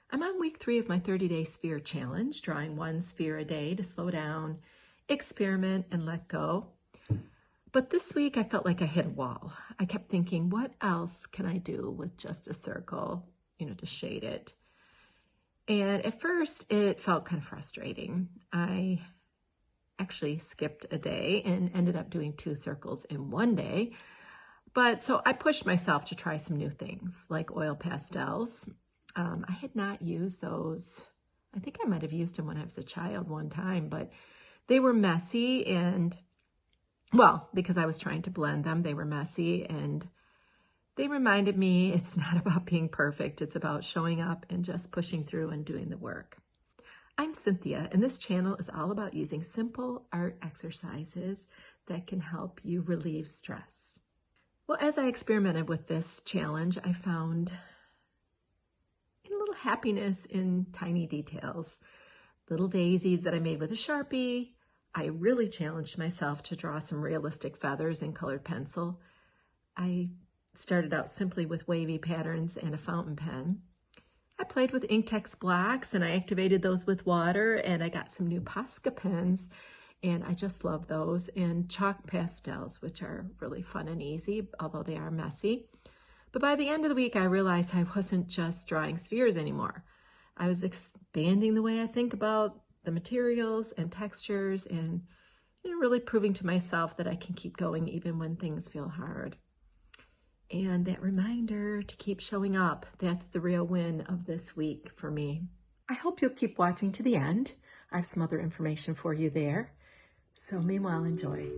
I'm on week 3 of my 30-day sphere challenge, drawing one sphere a day to slow down, experiment, and let go. But this week I felt like I hit a wall. I kept thinking, what else can I do with just a circle, to shade it? And at first it felt kind of frustrating. I actually skipped a day and ended up doing 2 circles in one day. But so I pushed myself to try some new things like oil pastels. I had not used those. I think I might have used them when I was a child one time, but they were messy and, well, because I was trying to blend them, they were messy and they reminded me it's not about being perfect. It's about showing up and just pushing through and doing the work. I'm Cynthia, and this channel is all about using simple art exercises that can help you relieve stress. Well, as I experimented with this challenge, I found a little happiness in tiny details. Little daisies that I made with a Sharpie. I really challenged myself to draw some realistic feathers in colored pencil. I started out simply with wavy patterns and a fountain pen. I played with Inktense blocks and I activated those with water, and I got some new Posca pens and I just love those, and chalk pastels, which are really fun and easy, although they are messy. But by the end of the week, I realized I wasn't just drawing spheres anymore. I was expanding the way I think about the materials and textures, and really proving to myself that I can keep going even when things feel hard. And that reminder to keep showing up, that's the real win of this week for me. I hope you'll keep watching to the end. I have some other information for you there. So meanwhile, enjoy.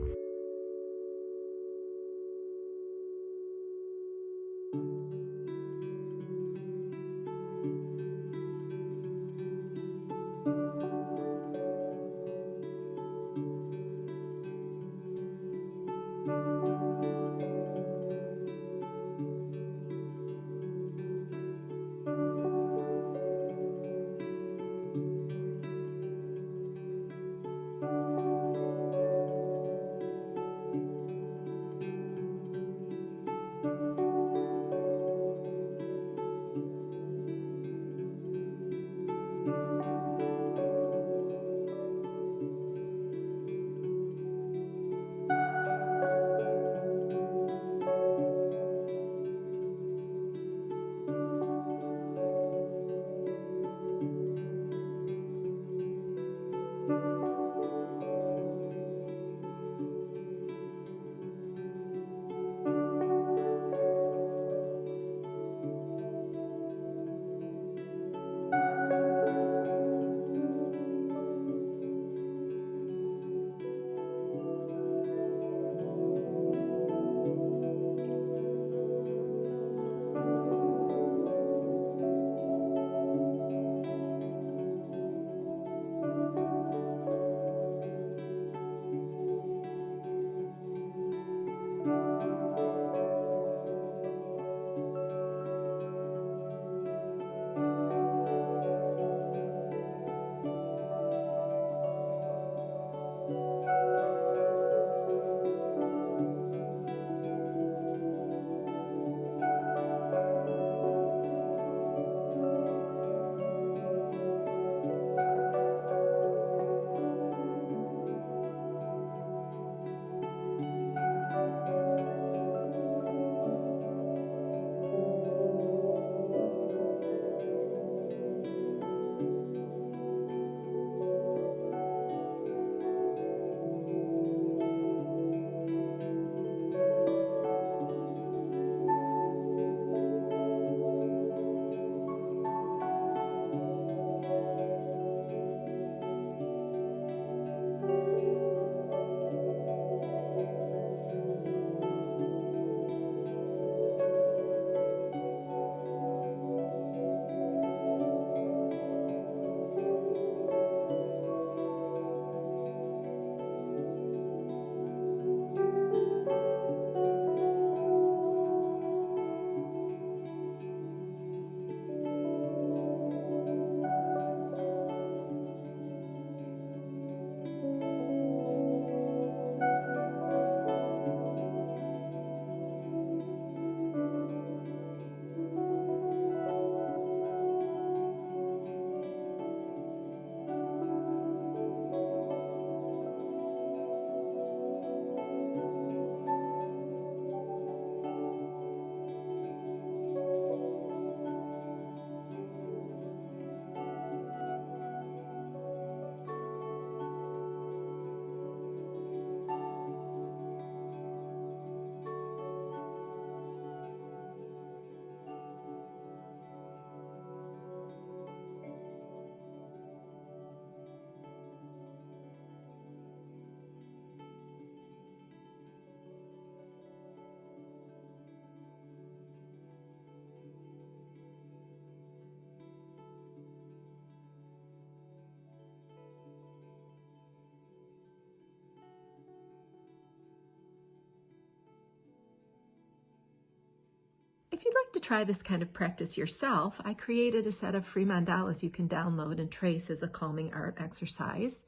if you'd like to try this kind of practice yourself, I created a set of free mandalas you can download and trace as a calming art exercise.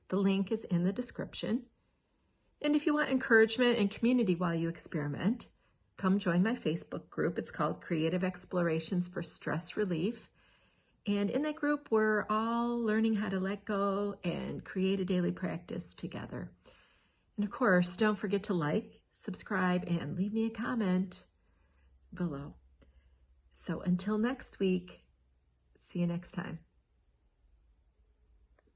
The link is in the description. And if you want encouragement and community while you experiment, come join my Facebook group. It's called Creative Explorations for Stress Relief. And in that group, we're all learning how to let go and create a daily practice together. And of course, don't forget to like, subscribe, and leave me a comment below. So until next week, see you next time.